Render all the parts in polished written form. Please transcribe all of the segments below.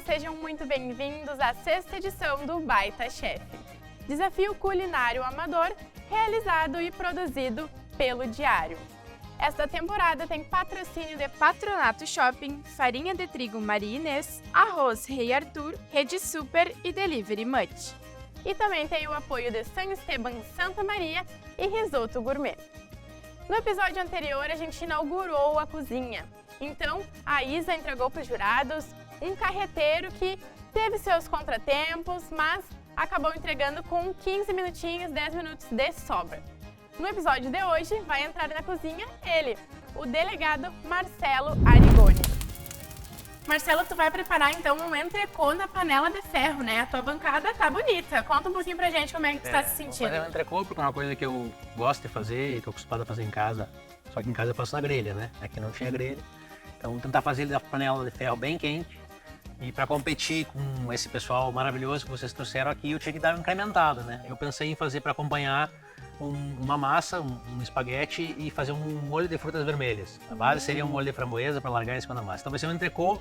sejam muito bem-vindos à 6ª edição do Baita Chef, desafio culinário amador realizado e produzido pelo Diário. Esta temporada tem patrocínio de Patronato Shopping, Farinha de Trigo Maria Inês, Arroz Rei Arthur, Rede Super e Delivery Much. E também tem o apoio de São Esteban Santa Maria e Risoto Gourmet. No episódio anterior, a gente inaugurou a cozinha. Então, a Isa entregou para os jurados um carreteiro que teve seus contratempos, mas acabou entregando com 15 minutinhos, 10 minutos de sobra. No episódio de hoje, vai entrar na cozinha ele, o delegado Marcelo Arigoni. Marcelo, tu vai preparar então um entrecô na panela de ferro, né? A tua bancada tá bonita. Conta um pouquinho pra gente como é que tu tá se sentindo. Fazer um entrecô porque é uma coisa que eu gosto de fazer e tô acostumado a fazer em casa. Só que em casa eu faço na grelha, né? Aqui não tinha grelha. Então tentar fazer ele da panela de ferro bem quente. E para competir com esse pessoal maravilhoso que vocês trouxeram aqui, eu tinha que dar um incrementado, né? Eu pensei em fazer para acompanhar uma massa, um espaguete e fazer um molho de frutas vermelhas. A base seria um molho de framboesa para largar em cima da massa. Então vai ser um entrecô,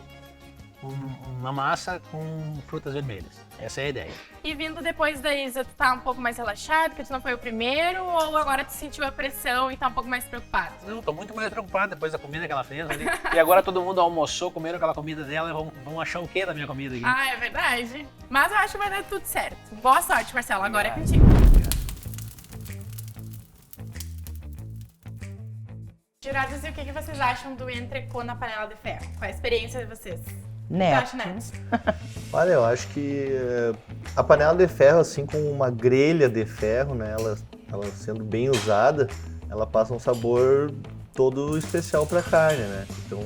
uma massa com frutas vermelhas. Essa é a ideia. E vindo depois da Isa, tu tá um pouco mais relaxado, porque tu não foi o primeiro, ou agora tu sentiu a pressão e tá um pouco mais preocupado? Não, tô muito mais preocupado depois da comida que ela fez ali. E agora todo mundo almoçou, comeram aquela comida dela e vão achar o quê da minha comida aqui? Ah, é verdade. Mas eu acho que vai dar tudo certo. Boa sorte, Marcelo. Agora é contigo. Jurados, e o que vocês acham do entrecô na panela de ferro? Qual é a experiência de vocês? Neto. Olha, eu acho que a panela de ferro, assim como uma grelha de ferro, né, ela sendo bem usada, ela passa um sabor todo especial para a carne, né? Então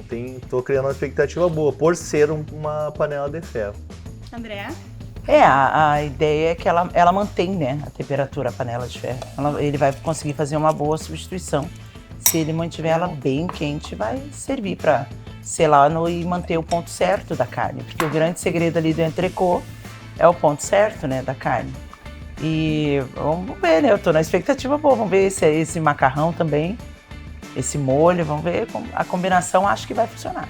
tô criando uma expectativa boa por ser uma panela de ferro. André? A ideia é que ela mantém, né, a temperatura, a panela de ferro. Ele vai conseguir fazer uma boa substituição. Se ele mantiver ela bem quente, vai servir para selar e manter o ponto certo da carne. Porque o grande segredo ali do entrecô é o ponto certo, né, da carne. E vamos ver, né, eu tô na expectativa boa. Vamos ver esse macarrão também, esse molho, vamos ver. A combinação acho que vai funcionar.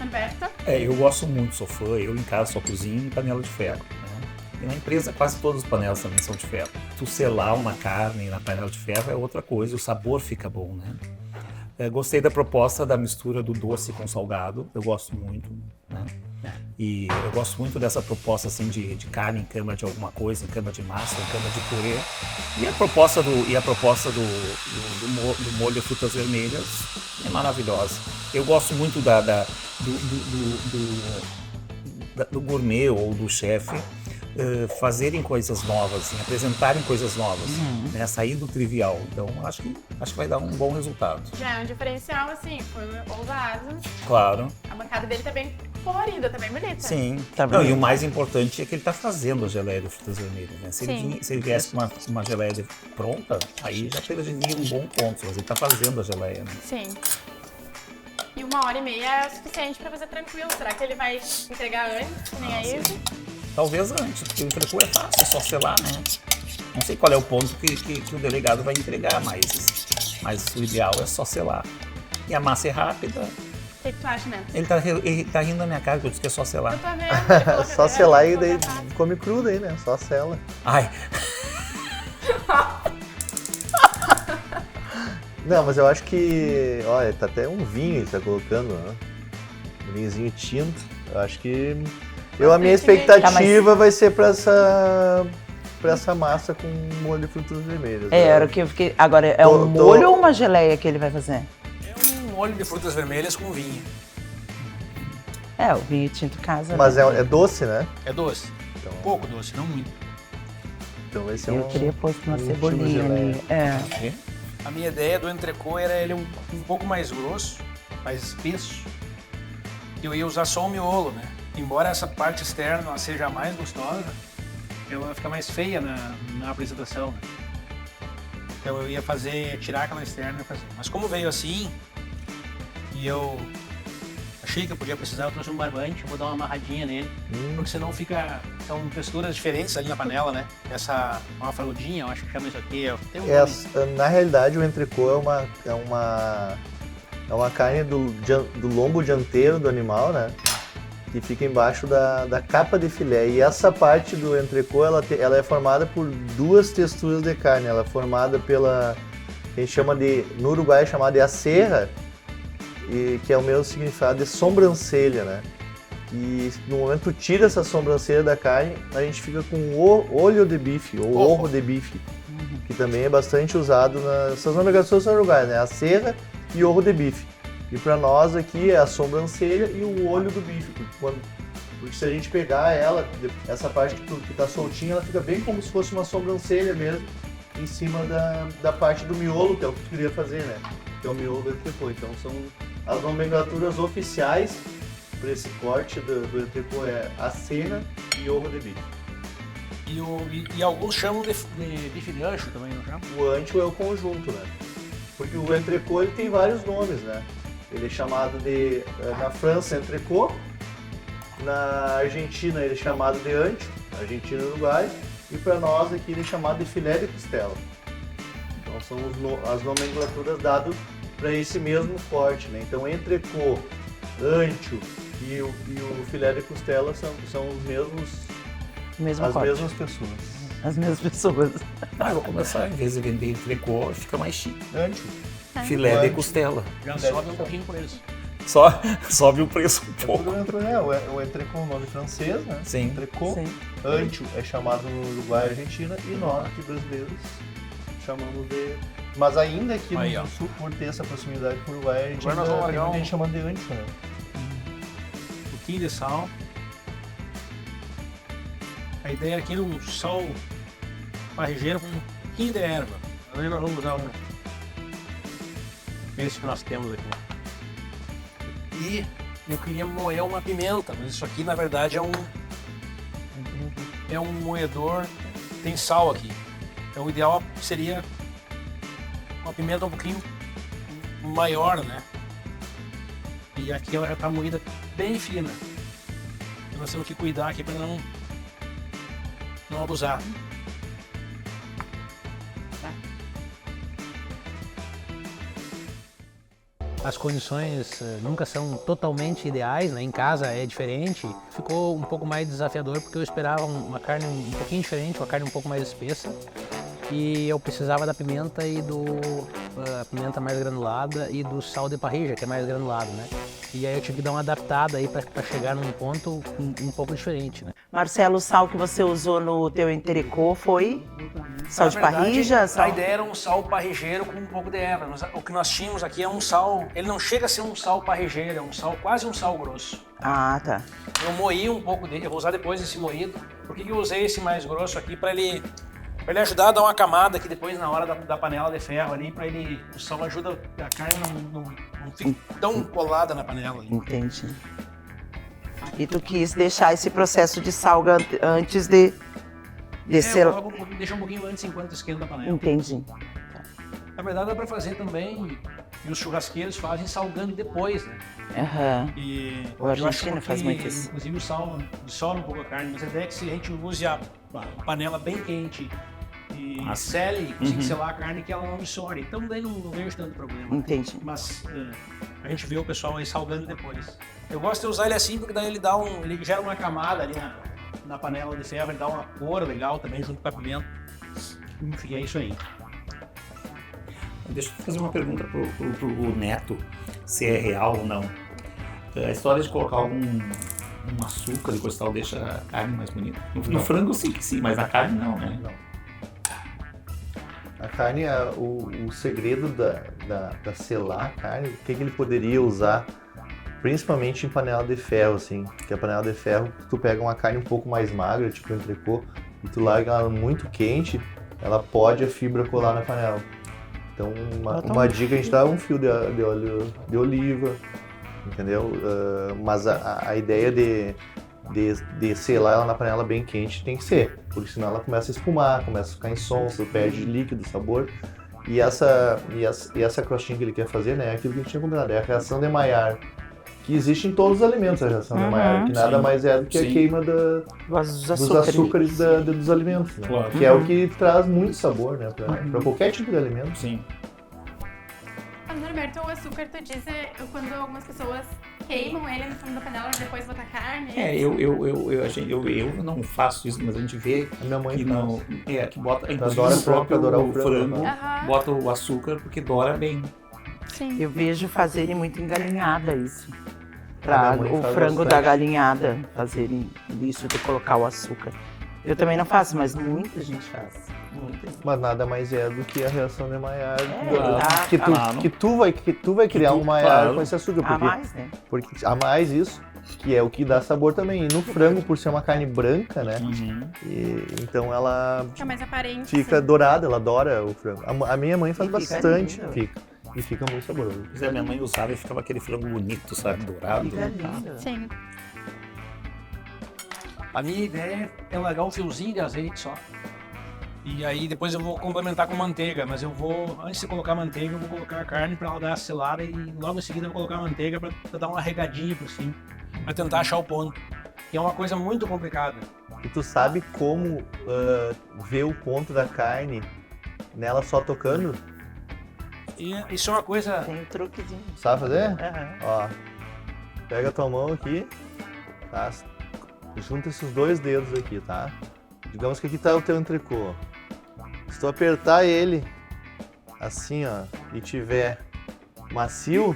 Alberto? Eu gosto muito, sou fã. Eu em casa só cozinho em panela de ferro. E na empresa quase todas as panelas também são de ferro. Tu selar uma carne na panela de ferro é outra coisa, o sabor fica bom, né? Gostei da proposta da mistura do doce com salgado, eu gosto muito, né? E eu gosto muito dessa proposta assim de carne em cama de alguma coisa, em cama de massa, em cama de purê. E a proposta do molho de frutas vermelhas é maravilhosa. Eu gosto muito do gourmet ou do chefe fazerem coisas novas, assim, apresentarem coisas novas, né? Sair do trivial. Então, acho que vai dar um bom resultado. Já é um diferencial, assim, foi ousado. Claro. A bancada dele tá bem colorida, tá bem bonita. Sim. Tá Não, bem. e o mais importante é que ele está fazendo a geleia de frutas vermelhas, né? Se ele viesse com uma geleia pronta, aí já perderia um bom ponto, mas ele está fazendo a geleia, né? Sim. E 1h30 é o suficiente pra fazer tranquilo. Será que ele vai entregar antes, que nem a Isa? Talvez antes, porque o entrecô é fácil, é só selar, né? Não sei qual é o ponto que o delegado vai entregar, mas o ideal é só selar. E a massa é rápida. O que tu acha, Neto? Ele tá rindo da minha cara, que eu disse que é só selar. Eu tô vendo. Ele falou que Só é selar e verdade, daí falou que é come cru daí, né? Só sela. Ai, Não, mas eu acho que, olha, tá até um vinho ele tá colocando, né? Um vinhozinho tinto. Eu acho que a minha expectativa vai ser pra essa massa com molho de frutas vermelhas. Era o que eu fiquei. Agora, é um molho ou uma geleia que ele vai fazer? É um molho de frutas vermelhas com vinho. O vinho tinto casa. Mas né? é doce, né? É doce. Então, Pouco doce, não muito. então vai ser Eu queria pôr uma um cebolinha estilo ali. A minha ideia do entrecô era ele um pouco mais grosso, mais espesso. Eu ia usar só o miolo, né? Embora essa parte externa ela seja mais gostosa, ela vai ficar mais feia na apresentação, né? Então eu ia tirar aquela externa e fazer. Mas como veio assim, e eu achei que eu podia precisar, eu trouxe um barbante, vou dar uma amarradinha nele, porque senão são texturas diferentes ali na panela, né? Uma fraldinha, eu acho que chama isso aqui. Na realidade, o entrecô é uma carne do lombo dianteiro do animal, né? que fica embaixo da capa de filé. E essa parte do entrecô, ela é formada por duas texturas de carne. Ela é formada pela, que a gente chama de, no Uruguai é chamada de acerra, e que é o mesmo significado de sobrancelha, né? E no momento que tu tira essa sobrancelha da carne, a gente fica com o olho de bife, ou orro de bife, que também é bastante usado nessas nomenclaturas são uruguaias, né? Acerra e orro de bife. E para nós aqui é a sobrancelha e o olho do bife, porque se a gente pegar ela, essa parte que tá soltinha, ela fica bem como se fosse uma sobrancelha mesmo, em cima da parte do miolo, que é o que tu queria fazer, né? Que é o miolo do entrecô. Então são as nomenclaturas oficiais para esse corte do entrecô, é acerra e orro de bife. E alguns chamam de bife de ancho também, não chamam? O ancho é o conjunto, né? Porque o entrecô ele tem vários nomes, né? Ele é chamado de, na França, entrecô, na Argentina ele é chamado de ancho, Argentina e Uruguai, e para nós aqui ele é chamado de filé de costela. Então são as nomenclaturas dadas para esse mesmo corte, né? Então entrecô, ancho e o filé de costela são os mesmos, Mesmo as corte. mesmas pessoas. As mesmas pessoas. Ah, eu vou começar, em vez de vender entrecô, fica mais chique. Ancho. Filé de costela. Já sobe um pouquinho o preço. Só sobe o preço um É pouco. tudo o entrecô é um nome francês, né? Sim. Entrecô. Sim. Ancho é chamado no Uruguai e Argentina, e nós, aqui brasileiros, chamamos de... Mas ainda aqui Aí, ó. no sul, por ter essa proximidade com o Uruguai e Argentina, Agora nós vamos tem largar muita gente chamando de ancho, né? Um pouquinho de sal. A ideia aqui é um sal parrigeiro com um pouquinho de erva. Agora nós vamos usar esse que nós temos aqui. E eu queria moer uma pimenta, mas isso aqui na verdade é um moedor, tem sal aqui. Então o ideal seria uma pimenta um pouquinho maior, né? E aqui ela já está moída bem fina. Então nós temos que cuidar aqui para não abusar. As condições nunca são totalmente ideais, né? Em casa é diferente. Ficou um pouco mais desafiador porque eu esperava uma carne um pouquinho diferente, uma carne um pouco mais espessa. E eu precisava da pimenta e a pimenta mais granulada e do sal de parrilla, que é mais granulado, né? E aí eu tive que dar uma adaptada aí para chegar num ponto um pouco diferente, né? Marcelo, o sal que você usou no teu entrecô foi sal Na de verdade, parrilla? A Sal... ideia era um sal parrigeiro com um pouco de erva. O que nós tínhamos aqui é um sal, ele não chega a ser um sal parrigeiro, é um sal, quase um sal grosso. Ah, tá. Eu moí um pouco dele, eu vou usar depois esse moído. Por que eu usei esse mais grosso aqui? Para ele ajudar a dar uma camada aqui depois na hora da panela de ferro ali, o sal ajuda a carne não fique tão colada na panela ali. Entendi. E tu quis deixar esse processo de salga antes de ser... Deixa um pouquinho antes enquanto esquenta a panela. Entendi. Na verdade dá para fazer também, e os churrasqueiros fazem salgando depois, né? Aham. E O argentino faz muito isso. Inclusive o sal dissolve um pouco a carne, mas a ideia é que se a gente use a panela bem quente e sele, consiga selar a carne, que ela não dissolve. Então daí não vejo tanto problema. Entendi. Mas a gente vê o pessoal aí salgando depois. Eu gosto de usar ele assim porque daí ele gera uma camada ali na panela de ferro, ele dá uma cor legal também junto com a pimenta. Enfim, é isso aí. Deixa eu fazer uma pergunta pro Neto, se é real ou não. A história de colocar um açúcar e coisa e tal deixa a carne mais bonita. No frango sim, mas na carne não, né? A carne, o segredo da selar a carne, o que ele poderia usar, principalmente em panela de ferro, assim, que a panela de ferro, tu pega uma carne um pouco mais magra, tipo entrecô, e tu larga ela muito quente, ela pode a fibra colar na panela. Então, uma dica, a gente dá um fio de óleo de oliva, entendeu? Mas a ideia de selar ela na panela bem quente tem que ser, porque senão ela começa a espumar, começa a ficar insonsa, perde líquido, sabor. E essa crostinha que ele quer fazer, né, é aquilo que a gente tinha combinado, é a reação de Maillard, que existe em todos os alimentos, a reação de Maillard, que nada mais é do que a queima dos açúcares dos alimentos, né? Claro. Que é o que traz muito sabor, né, para qualquer tipo de alimento. Sim. Norberto, o açúcar, tu diz, quando algumas pessoas queimam ele no fundo da panela e depois botam a carne? Eu não faço isso, mas a gente vê A minha mãe que faz. não. Que bota, inclusive Adora no frango, próprio adora o frango, frango, Aham. bota o açúcar porque dora bem. Sim. Eu vejo fazerem muito em galinhada isso. A Pra minha mãe o faz frango bastante. da galinhada fazerem isso de colocar o açúcar. Eu também não faço, mas muita gente faz. Muita gente. Mas nada mais é do que a reação de Maillard. Exato. Que tu vai criar um Maillard claro. com esse açúcar. A Porque, mais, né? porque a mais isso, que é o que dá sabor também. E no frango, por ser uma carne branca, né? Uhum. Então ela Fica mais aparente. fica assim. dourada, ela adora o frango. A minha mãe faz E fica bastante. lindo. E fica muito saboroso. Pois é, minha mãe usava e ficava aquele frango bonito, sabe? Dourado. Fica lindo. Sim. A minha ideia é largar um fiozinho de azeite só. E aí depois eu vou complementar com manteiga, mas eu vou, antes de colocar manteiga, eu vou colocar a carne para ela dar a selada e logo em seguida eu vou colocar a manteiga para dar uma regadinha por cima, para tentar achar o ponto. Que é uma coisa muito complicada. E tu sabe como ver o ponto da carne nela só tocando? E isso é uma coisa... Tem um truquezinho. Sabe fazer? Aham. Ó, pega a tua mão aqui, tá? Junta esses dois dedos aqui, tá? Digamos que aqui tá o teu entrecô. Se tu apertar ele, assim, ó, e tiver macio,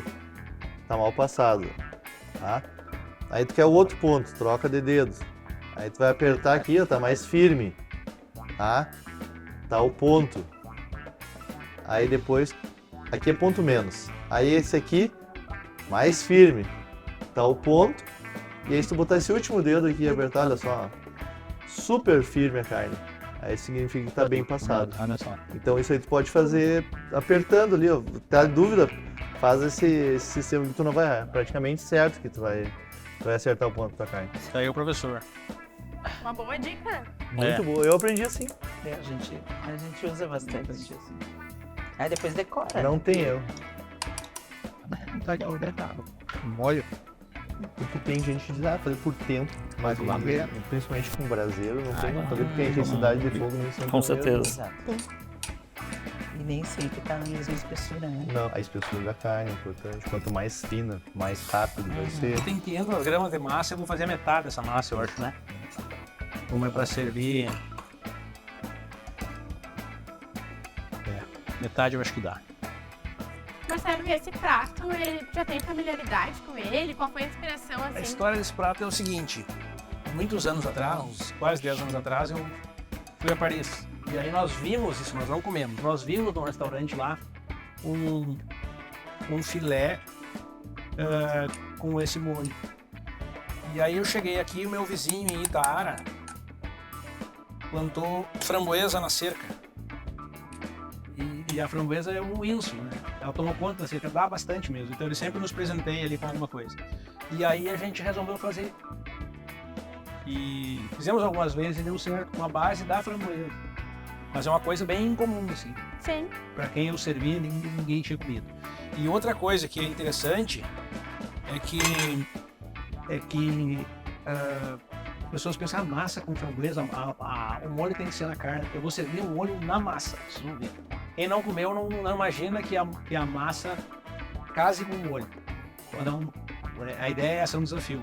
tá mal passado, tá? Aí tu quer o outro ponto, troca de dedos. Aí tu vai apertar aqui, ó, tá mais firme, tá? Tá o ponto. Aí depois, aqui é ponto menos. Aí esse aqui, mais firme, tá o ponto. E aí se tu botar esse último dedo aqui e apertar, olha só, ó, super firme a carne. Aí significa que tá bem passado. Olha só. Então isso aí tu pode fazer apertando ali, ó. Tá dúvida? Faz esse sistema que tu não vai errar. Praticamente certo que tu vai acertar o ponto da carne. Tá aí o professor. Uma boa dica. Muito boa. Eu aprendi assim. A gente usa bastante assim. Aí depois decora. Não tem erro. Tá aqui o detalhe. Molho. Porque tem gente que diz, fazer por tempo. Mas principalmente com o brasileiro, não tem fazer porque a intensidade de fogo nem sempre Com é a mesma. certeza. Exato. E nem sempre tá na mesma espessura, né? Não, a espessura da carne é importante. Quanto mais fina, mais rápido vai ser. Tem 500 gramas de massa, eu vou fazer a metade dessa massa, eu acho, né? Uma é para servir... Metade eu acho que dá. Marcelo, e esse prato, ele já tem familiaridade com ele? Qual foi a inspiração, A assim? história desse prato é o seguinte, muitos anos atrás, uns quase 10 anos atrás, eu fui a Paris. E aí nós vimos isso, nós não comemos, nós vimos num restaurante lá um filé com esse molho. E aí eu cheguei aqui, o meu vizinho em Itaara plantou framboesa na cerca. E a framboesa é um inso, né? Ela tomou conta da cerca, dá bastante mesmo. Então ele sempre nos presenteia ali com alguma coisa. E aí a gente resolveu fazer. E fizemos algumas vezes e deu certo com a base da framboesa. Mas é uma coisa bem incomum, assim. Sim. Para quem eu servia, ninguém tinha comido. E outra coisa que é interessante é que pessoas pensam, massa com framboesa, o molho tem que ser na carne. Eu vou servir o molho na massa, vocês vão ver. Quem não comeu não imagina que a massa case com o molho. Então, a ideia é essa, um desafio.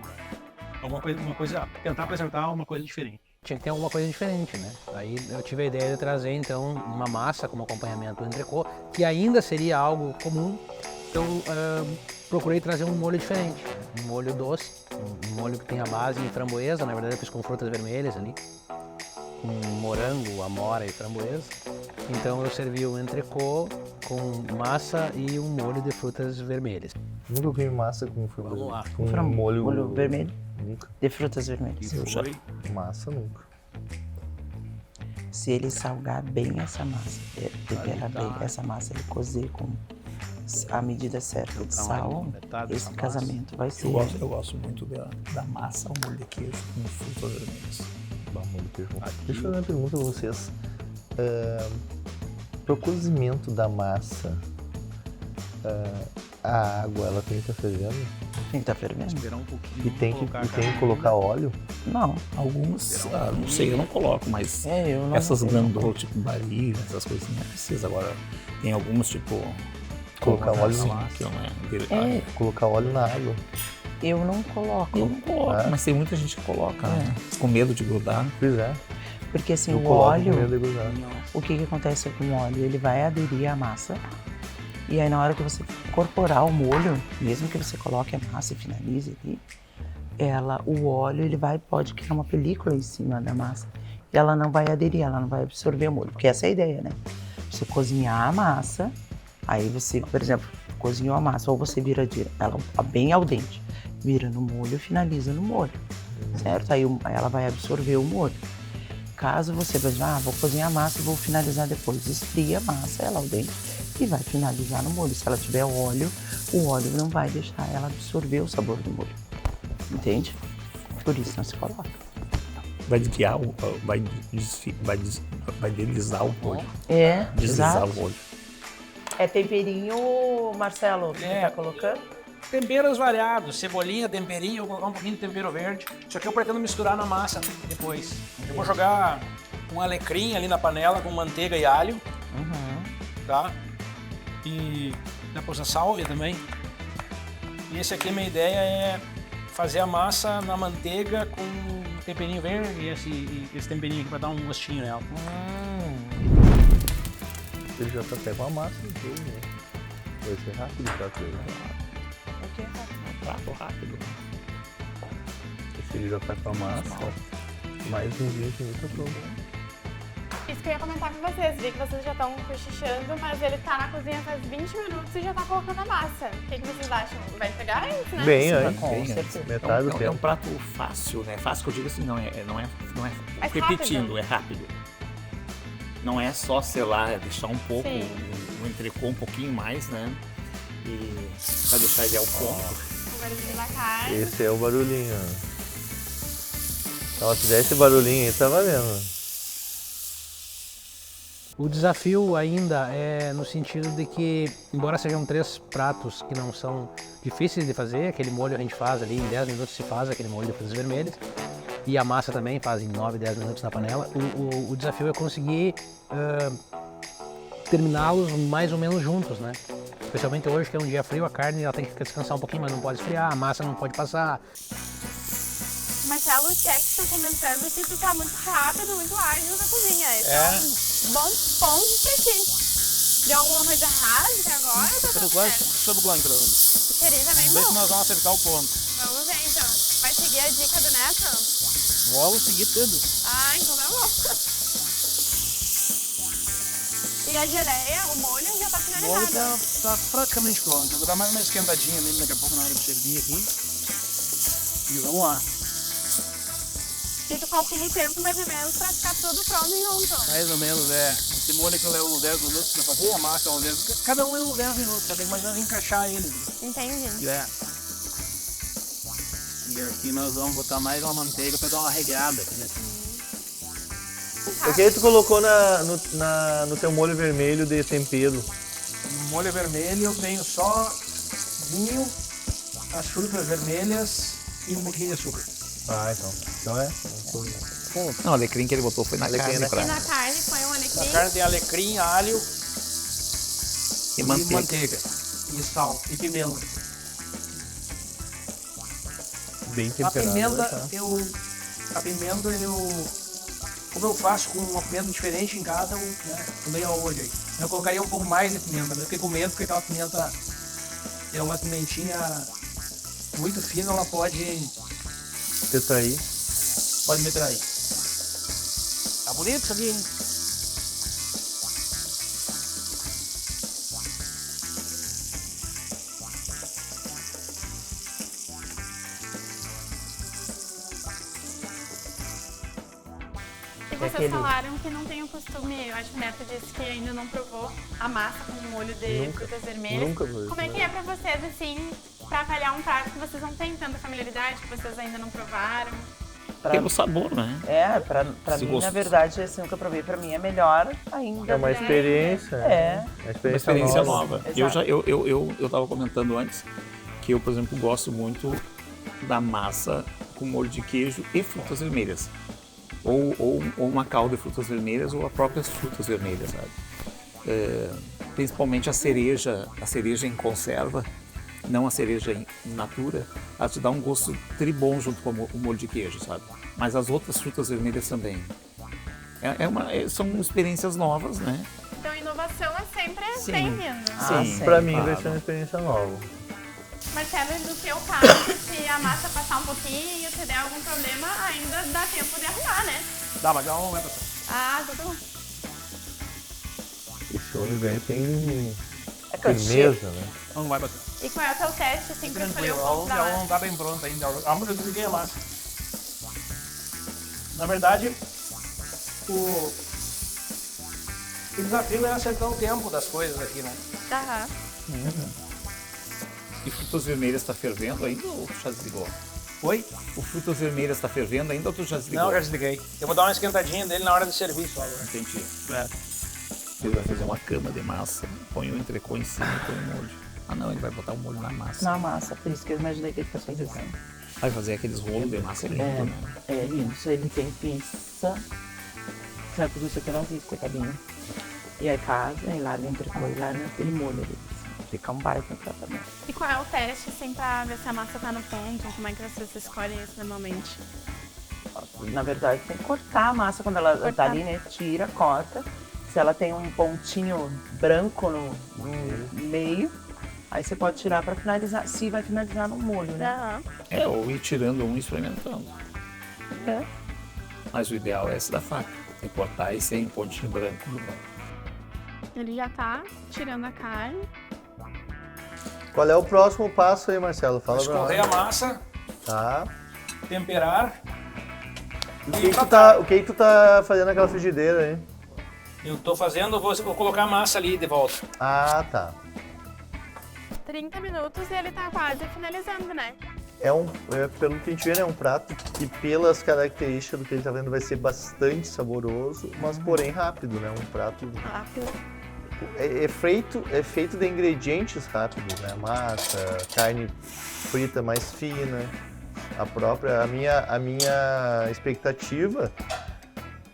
Uma coisa, tentar apresentar uma coisa diferente. Tinha que ter alguma coisa diferente, né? Aí eu tive a ideia de trazer, então, uma massa como acompanhamento do entrecô, que ainda seria algo comum. Então, procurei trazer um molho diferente. Um molho doce, um molho que tem a base em framboesa. Na verdade, eu fiz com frutas vermelhas ali. Com morango, amora e framboesa. Então, eu servi um entrecô com massa e um molho de frutas vermelhas. Nunca comi massa com Vamos lá. com molho vermelho Nunca. de frutas vermelhas. Massa nunca. Se ele salgar bem essa massa, temperar bem essa massa, ele cozer com a medida certa de sal, esse casamento vai ser... Eu gosto muito da massa, o molho de queijo com frutas vermelhas. Deixa eu fazer uma pergunta pra vocês. Pro cozimento da massa, a água ela tem que estar fervendo? Tem que estar fervendo? Esperar um pouquinho. E tem que colocar óleo? Não. Algumas, não sei, eu não coloco, mas Eu não essas sei. grandolas, tipo barriga, essas coisas não precisa. Agora, tem algumas, tipo... Colocar óleo assim, na que não é... Colocar óleo na água. Eu não coloco. Eu não coloco, mas tem muita gente que coloca, né? Com medo de grudar. Pois é. Porque assim, Eu o coloco óleo, com medo de grudar. o que acontece com o óleo? Ele vai aderir à massa. E aí na hora que você incorporar o molho, mesmo que você coloque a massa e finalize ali, o óleo pode criar uma película em cima da massa. E ela não vai aderir, ela não vai absorver o molho. Porque essa é a ideia, né? Você cozinhar a massa, aí você, por exemplo, cozinhou a massa, ou você vira ela bem al dente, vira no molho, finaliza no molho, certo? Aí ela vai absorver o molho. Caso você veja, vou cozinhar a massa e vou finalizar depois, esfria a massa, ela al dente, e vai finalizar no molho. Se ela tiver óleo, o óleo não vai deixar ela absorver o sabor do molho, entende? Por isso não se coloca. Vai desviar, vai deslizar o molho. Deslizar Exato. o molho. É temperinho, Marcelo, que você tá colocando? Temperos variados, cebolinha, temperinho, eu vou colocar um pouquinho de tempero verde. Isso aqui eu pretendo misturar na massa depois. Eu vou jogar um alecrim ali na panela com manteiga e alho, tá? E dá pra usar sálvia também. E esse aqui, a minha ideia é fazer a massa na manteiga com temperinho verde e esse temperinho aqui pra dar um gostinho nela. Ele já tá até com a massa inteira, né? Vai ser rápido o prato dele. Um prato rápido. Esse ele já tá com a massa, mais uns 20 minutos eu pronto. Isso que eu ia comentar com vocês, vi que vocês já estão cochichando, mas ele tá na cozinha faz 20 minutos e já tá colocando a massa. O que vocês acham? Vai pegar antes, né? Bem antes, Com Bem certeza. antes. metade do É um tempo. prato fácil, né? Fácil que eu digo assim, não é Mas repetindo, rápido. é rápido. Não é só selar, é deixar um pouco, Sim. o entrecô um pouquinho mais, né? E pra deixar ele ao ponto. O barulhinho da carne. Esse é o barulhinho. Então, se der esse barulhinho aí, tá valendo. O desafio ainda é no sentido de que, embora sejam 3 pratos que não são difíceis de fazer, aquele molho a gente faz ali, em 10 minutos se faz aquele molho de frutas vermelhas, e a massa também faz em 9, 10 minutos na panela, o desafio é conseguir terminá-los mais ou menos juntos, né? Especialmente hoje, que é um dia frio, a carne ela tem que descansar um pouquinho, mas não pode esfriar, a massa não pode passar. Marcelo, o chefe tá comentando que tu tá muito rápido, muito ágil na cozinha. Esse é um bom ponto pra ti. Deu alguma coisa errada até agora? Ou tá tudo certo? Sob o controle. Seria também Vamos ver se bom. nós vamos acertar o ponto. Vamos ver então. Vai seguir a dica do Neto? Vamos seguir tudo. Ah, então tá bom. E a geleia, o molho já tá O molho finalizado. tá praticamente pronto. Eu vou dar mais uma esquentadinha nele daqui a pouco na hora de servir aqui. E vamos lá. E tu calcula o tempo mais ou menos pra ficar tudo pronto junto. Mais ou menos, Esse molho que eu levo 10 minutos pra fazer, a massa uns 10 cada um leva 10 minutos, só tem que mais ou menos encaixar eles. Entendi. E aqui nós vamos botar mais uma manteiga pra dar uma regada aqui, né? O que aí tu colocou no teu molho vermelho de tempero? No molho vermelho eu tenho só vinho, as frutas vermelhas e um pouquinho de açúcar. Ah, então. Então é. Não, o alecrim que ele botou foi na Alecrim, carne né? pra... E na carne põe um Na alecrim. carne tem alecrim, alho e e manteiga. manteiga. E sal e pimenta. Bem A temperado. pimenta, né, tá? como eu faço com uma pimenta diferente em cada, eu meio ao olho aí. Eu colocaria um pouco mais de pimenta, mas eu fiquei com medo porque aquela pimenta é uma pimentinha muito fina, ela pode Tetraí. me trair. Tá bonito isso aqui, hein? E vocês Aquele- falaram que não tem o costume, eu acho que o Neto disse que ainda não provou a massa com molho de frutas vermelhas. nunca provei. Como é que é pra vocês, assim, pra avaliar um prato que vocês não têm tanta familiaridade, que vocês ainda não provaram? Pelo sabor, né? Pra Se mim, gosto. na verdade, assim, o que eu provei pra mim é melhor ainda. É uma experiência. É. Uma experiência nova. Exato. Eu tava comentando antes que eu, por exemplo, gosto muito da massa com molho de queijo e frutas vermelhas. Ou uma calda de frutas vermelhas ou as próprias frutas vermelhas, sabe? Principalmente a cereja em conserva, não a cereja in natura, ela te dá um gosto tribom junto com o molho de queijo, sabe? Mas as outras frutas vermelhas também. São experiências novas, né? Então, inovação é sempre Sim. bem-vinda. Sim, Pra mim claro. vai ser uma experiência nova. Marcelo, no seu caso, se a massa passar um pouquinho, se der algum problema, ainda dá tempo de arrumar, né? Dá, mas dá um momento. Ah, todo mundo. Esse olho velho tem É que eu firmeza, né? Não vai bater. E qual é o teu teste, assim, pra escolher o ponto da Ela massa? não tá bem pronta ainda. Eu desliguei a massa. Na verdade, o desafio é acertar o tempo das coisas aqui, né? Aham. E frutas vermelhas tá fervendo ainda ou tu já desligou? Oi? O frutas vermelhas tá fervendo ainda ou tu já desligou? Não, já desliguei. Eu vou dar uma esquentadinha dele na hora de serviço agora. Entendi. É. Ele vai fazer uma cama de massa, põe o entrecô em cima e põe o molho. Ah não, ele vai botar o molho na massa. Na massa, por isso que eu imaginei que ele fosse fazer assim. Vai fazer aqueles rolos de massa lindo, né? É isso, ele tem pinça. Sabe por isso que eu não vi, coitadinho. E aí faz, aí lá dentro, e lá naquele molho ali. Fica um baita tratamento. E qual é o teste, assim, pra ver se a massa tá no ponto? Como é que vocês escolhem isso normalmente? Na verdade, tem que cortar a massa quando ela Cortar. tá ali, né? Tira, corta. Se ela tem um pontinho branco no meio, aí você pode tirar pra finalizar. Se vai finalizar no molho, né? Aham. Ou ir tirando um e experimentando. É. Mas o ideal é esse da faca. Tem que cortar e sem pontinho branco. Ele já tá tirando a carne. Qual é o próximo passo aí, Marcelo? Fala pra Escorrer a nós. massa, Tá. temperar. O que tu tá fazendo naquela frigideira aí? Eu tô fazendo, vou colocar a massa ali de volta. Ah, tá. 30 minutos e ele tá quase finalizando, né? Pelo que a gente vê, né, é um prato que, pelas características do que ele tá vendo, vai ser bastante saboroso, mas porém rápido, né? Um prato Rápido. é feito de ingredientes rápidos, né? Massa, carne frita mais fina. A minha expectativa,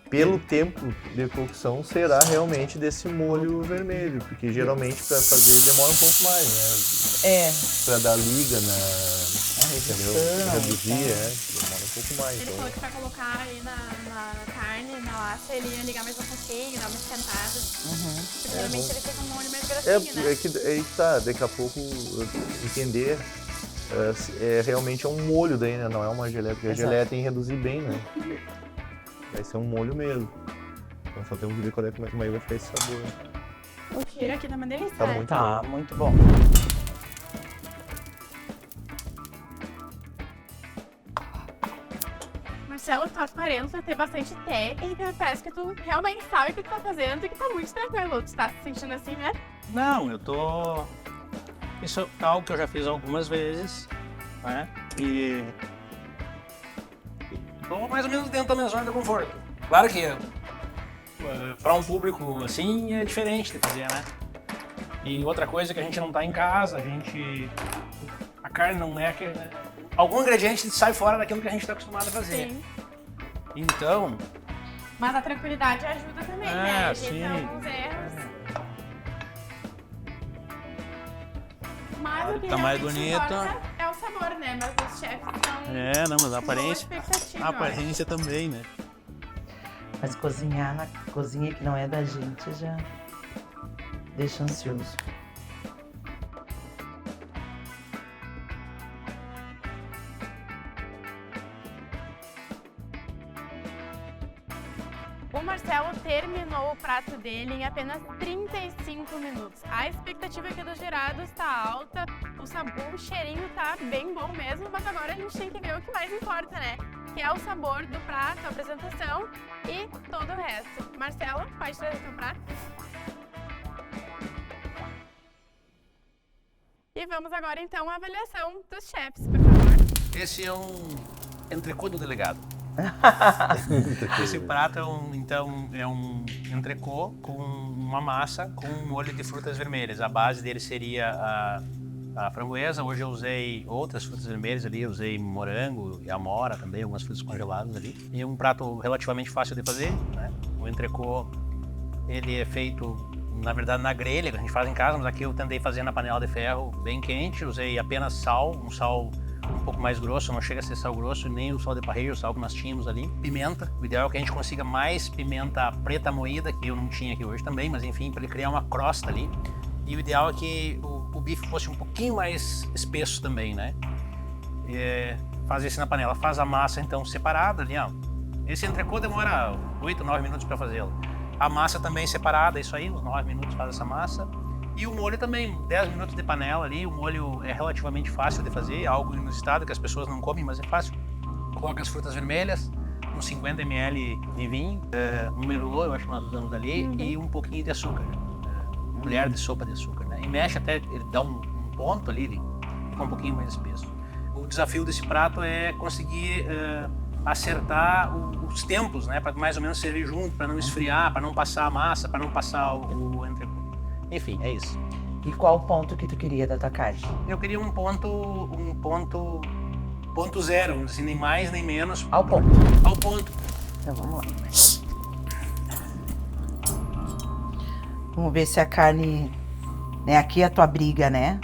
pelo tempo de cocção, será realmente desse molho vermelho, porque geralmente para fazer demora um pouco mais, né? É, Para dar liga entendeu? redução, Reduzir, tá. demora um pouco mais. Ele Então, falou que pra colocar aí na carne, na laça, ele ia ligar mais um pouquinho, dar uma esquentada. Porque geralmente ele fica um molho mais grossinho, né? é que tá, daqui a pouco entender realmente é um molho daí, né? Não é uma geleia, porque a Exato. geleia tem que reduzir bem, né? Vai ser um molho mesmo. Então só temos que ver como é que vai ficar esse sabor. O cheiro aqui tá uma delícia, Tá né? muito Tá, muito bom. Marcelo, tu aparenta ter bastante técnica, parece que tu realmente sabe o que tu tá fazendo e que tá muito tranquilo. Tu tá se sentindo assim, né? Não, eu tô... Isso é algo que eu já fiz algumas vezes, né? E Tô mais ou menos dentro da minha zona de conforto. Claro que para um público assim é diferente de fazer, né? E outra coisa que a gente não tá em casa, a carne não é que algum ingrediente sai fora daquilo que a gente tá acostumado a fazer. Sim. Então, Mas a tranquilidade ajuda também, né? A gente sim. tem alguns erros. Mas o que Tá mais realmente bonito. importa é o sabor, né? Mas os chefes são não, mas a boa aparência, expectativa, a aparência também, né? Mas cozinhar na cozinha que não é da gente já deixa ansioso. O Marcelo terminou o prato dele em apenas 35 minutos. A expectativa aqui dos jurados está alta, o sabor, o cheirinho tá bem bom mesmo, mas agora a gente tem que ver o que mais importa, né? Que é o sabor do prato, a apresentação e todo o resto. Marcelo, pode trazer seu prato? E vamos agora então à avaliação dos chefs, por favor. esse é um entrecô do delegado. Esse prato é um entrecô com uma massa com um molho de frutas vermelhas. A base dele seria a framboesa. Hoje eu usei outras frutas vermelhas ali, eu usei morango e amora também, algumas frutas congeladas ali. E é um prato relativamente fácil de fazer, né? O entrecô, ele é feito, na verdade, na grelha, que a gente faz em casa, mas aqui eu tentei fazer na panela de ferro bem quente. Usei apenas sal, um sal um pouco mais grosso, não chega a ser sal grosso, nem o sal de parrilha, o sal que nós tínhamos ali. Pimenta, o ideal é que a gente consiga mais pimenta preta moída, que eu não tinha aqui hoje também, mas enfim, para ele criar uma crosta ali. E o ideal é que o bife fosse um pouquinho mais espesso também, né? Faz isso na panela, faz a massa então separada ali, ó. Esse entrecô demora 8, 9 minutos para fazê-lo. A massa também separada, isso aí, uns 9 minutos faz essa massa. E o molho também, 10 minutos de panela ali, o molho é relativamente fácil de fazer, algo inusitado que as pessoas não comem, mas é fácil. Coloca as frutas vermelhas, uns 50 ml de vinho, um merlot, eu acho que nós usamos ali, e um pouquinho de açúcar, colher de sopa de açúcar, né? E mexe até ele dá um ponto ali, ele fica um pouquinho mais espesso. O desafio desse prato é conseguir acertar os tempos, né? Para mais ou menos servir junto, para não esfriar, para não passar a massa, para não passar o entrecô. Enfim, é isso. E qual o ponto que tu queria da tua carne? Eu queria um ponto zero, vamos dizer, nem mais nem menos. Ao ponto. Ao ponto. Então vamos lá. Vamos ver se a carne, né? Aqui é a tua briga, né?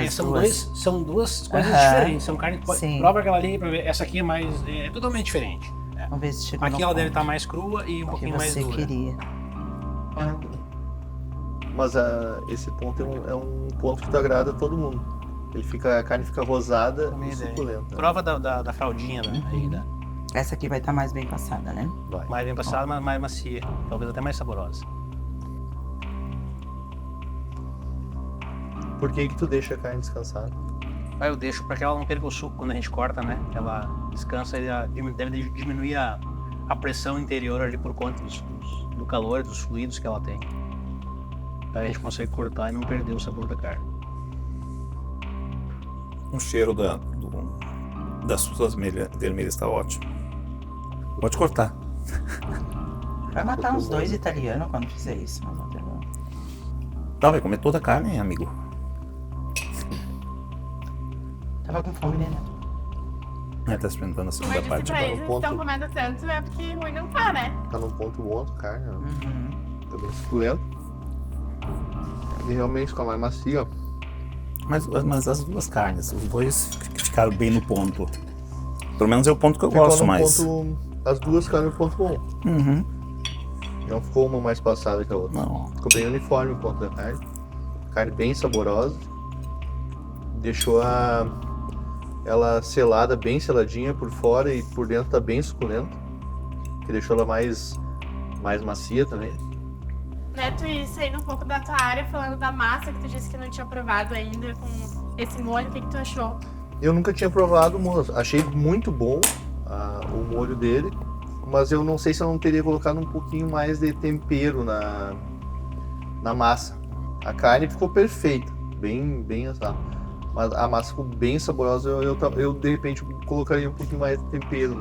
São duas coisas diferentes. São carnes. Prova aquela ali pra ver. Essa aqui é mais, é totalmente diferente. Vamos ver se chega aqui no ela ponto deve estar mais crua e um pouquinho mais dura. Que você queria. Mas esse ponto é um ponto que tu agrada a todo mundo. A carne fica rosada e suculenta. Prova da fraldinha, né? Aí, né? Essa aqui vai estar mais bem passada, né? Vai. Mais bem passada, mas mais macia. Talvez até mais saborosa. Por que tu deixa a carne descansar? Eu deixo para que ela não perca o suco quando a gente corta, né? Ela descansa e deve diminuir a pressão interior ali por conta do calor, dos fluidos que ela tem. Aí a gente consegue cortar e não perder o sabor da carne. O cheiro das frutas vermelhas está ótimo. Pode cortar. Vai matar uns 2 italianos quando fizer isso. Mas não tem problema. Tá, vai comer toda a carne, amigo. Tava com fome, né, Neto? Tá experimentando a segunda Mas parte se pra agora. eles estão comendo tanto, é porque ruim não tá, né? Tá num ponto bom a carne, ó. Tá bem suculento. E realmente fica mais macia. Mas as duas carnes, os dois ficaram bem no ponto. Pelo menos é o ponto que eu gosto mais. As duas ficaram no ponto bom. Uhum. Não ficou uma mais passada que a outra. Não. Ficou bem uniforme o ponto da carne. Carne bem saborosa. Deixou ela selada, bem seladinha por fora e por dentro tá bem suculenta. Que deixou ela mais macia também. Neto, e saindo um pouco da tua área, falando da massa que tu disse que não tinha provado ainda com esse molho, o que tu achou? Eu nunca tinha provado o molho. Achei muito bom o molho dele, mas eu não sei se eu não teria colocado um pouquinho mais de tempero na massa. A carne ficou perfeita, bem assada. Mas a massa ficou bem saborosa, eu de repente colocaria um pouquinho mais de tempero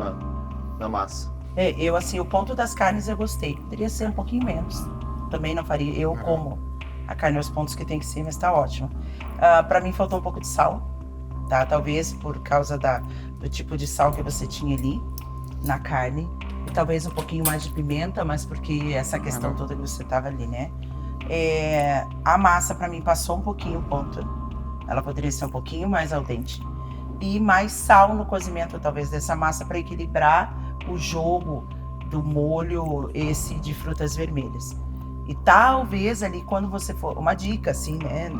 na massa. Eu assim, o ponto das carnes eu gostei. Poderia ser um pouquinho menos. Também não faria. Eu como a carne aos pontos que tem que ser, mas tá ótimo. Pra mim faltou um pouco de sal, tá? Talvez por causa do tipo de sal que você tinha ali na carne. E talvez um pouquinho mais de pimenta, mas porque essa questão toda que você tava ali, né? A massa pra mim passou um pouquinho o ponto. Ela poderia ser um pouquinho mais al dente. E mais sal no cozimento, talvez, dessa massa para equilibrar o jogo do molho esse de frutas vermelhas. E talvez ali quando você for... Uma dica, assim, né?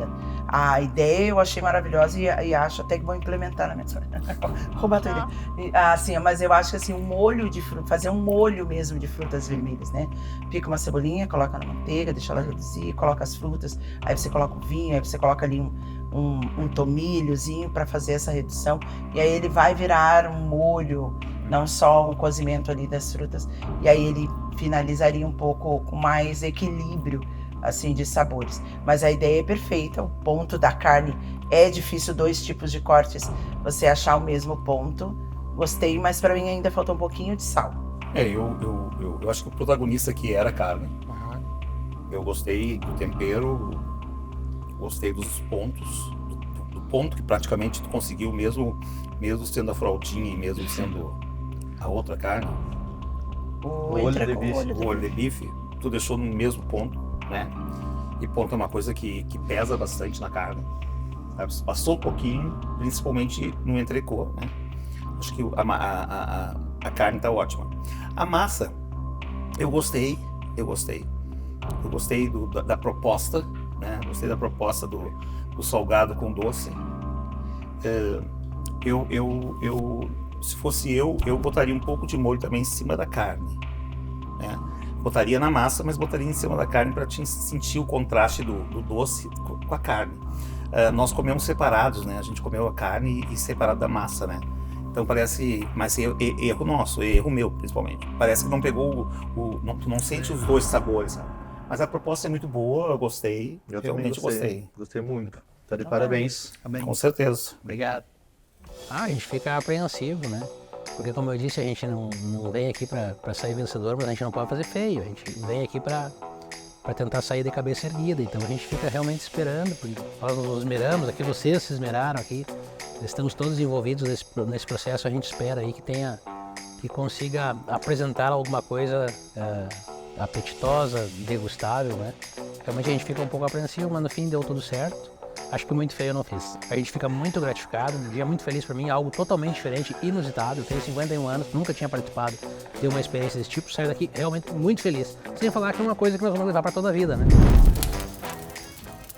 A ideia eu achei maravilhosa e acho até que vou implementar na minha história. Roubar a tua ideia. Assim, mas eu acho que assim, um molho de frutas... Fazer um molho mesmo de frutas vermelhas, né? Pica uma cebolinha, coloca na manteiga, deixa ela reduzir, coloca as frutas. Aí você coloca o vinho, aí você coloca ali um tomilhozinho para fazer essa redução. E aí ele vai virar um molho, não só um cozimento ali das frutas. E aí ele finalizaria um pouco com mais equilíbrio, assim, de sabores. Mas a ideia é perfeita, o ponto da carne é difícil, 2 tipos de cortes, você achar o mesmo ponto. Gostei, mas para mim ainda faltou um pouquinho de sal. Eu acho que o protagonista aqui era a carne. Eu gostei do tempero, gostei dos pontos, do ponto que praticamente tu conseguiu mesmo sendo a fraldinha e mesmo sendo a outra carne. O olho de bife, tu deixou no mesmo ponto, né? E ponto é uma coisa que pesa bastante na carne. Sabe? Passou um pouquinho, principalmente no entrecô, né? Acho que a carne está ótima. A massa, eu gostei da proposta, né? Gostei da proposta do salgado com doce. Se fosse eu botaria um pouco de molho também em cima da carne, né? Botaria na massa, mas botaria em cima da carne para sentir o contraste do doce com a carne. Nós comemos separados, né? A gente comeu a carne e separado da massa, né? Então parece, mas erro nosso, erro meu principalmente. Parece que não pegou tu não sente os dois sabores, sabe? Mas a proposta é muito boa, eu gostei. Eu realmente gostei. Gostei muito. Tá de parabéns. Com certeza. Obrigado. A gente fica apreensivo, né? Porque, como eu disse, a gente não vem aqui para sair vencedor, mas a gente não pode fazer feio. A gente vem aqui para tentar sair de cabeça erguida. Então a gente fica realmente esperando, porque nós nos esmeramos aqui, vocês se esmeraram aqui. Estamos todos envolvidos nesse processo. A gente espera aí que consiga apresentar alguma coisa apetitosa, degustável, né? Realmente a gente fica um pouco apreensivo, mas no fim deu tudo certo. Acho que muito feio eu não fiz. A gente fica muito gratificado, um dia muito feliz para mim, algo totalmente diferente, inusitado. Eu tenho 51 anos, nunca tinha participado de uma experiência desse tipo, saio daqui realmente muito feliz. Sem falar que é uma coisa que nós vamos levar para toda a vida, né?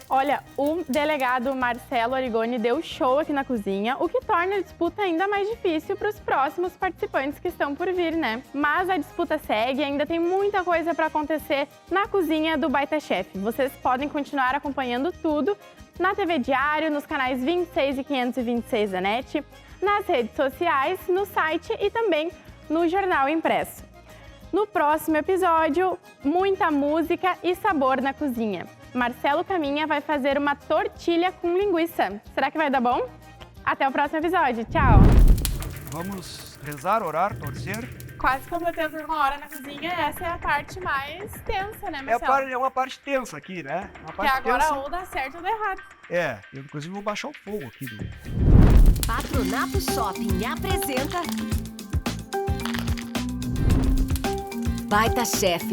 Olha, o delegado Marcelo Arigoni deu show aqui na cozinha, o que torna a disputa ainda mais difícil para os próximos participantes que estão por vir, né? Mas a disputa segue e ainda tem muita coisa para acontecer na cozinha do Baita Chef. Vocês podem continuar acompanhando tudo na TV Diário, nos canais 26 e 526 da NET, nas redes sociais, no site e também no jornal impresso. No próximo episódio, muita música e sabor na cozinha. Marcelo Caminha vai fazer uma tortilha com linguiça. Será que vai dar bom? Até o próximo episódio. Tchau! Vamos rezar, orar, torcer. Quase completando 1 hora na cozinha, essa é a parte mais tensa, né, Marcelo? É uma parte tensa aqui, né? Uma Que parte agora tensa. ou dá certo ou dá errado. Eu inclusive vou baixar o fogo aqui. Patronato Shopping apresenta Baita Chef.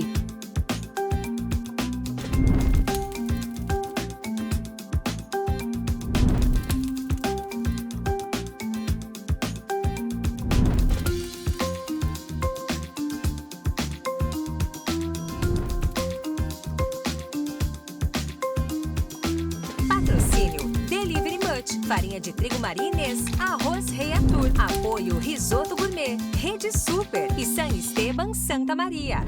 Patrocínio Delivery Much, farinha de trigo Maria Inês, arroz Rei Arthur, apoio Risoto Gourmet, Rede Super e San Esteban Santa Maria.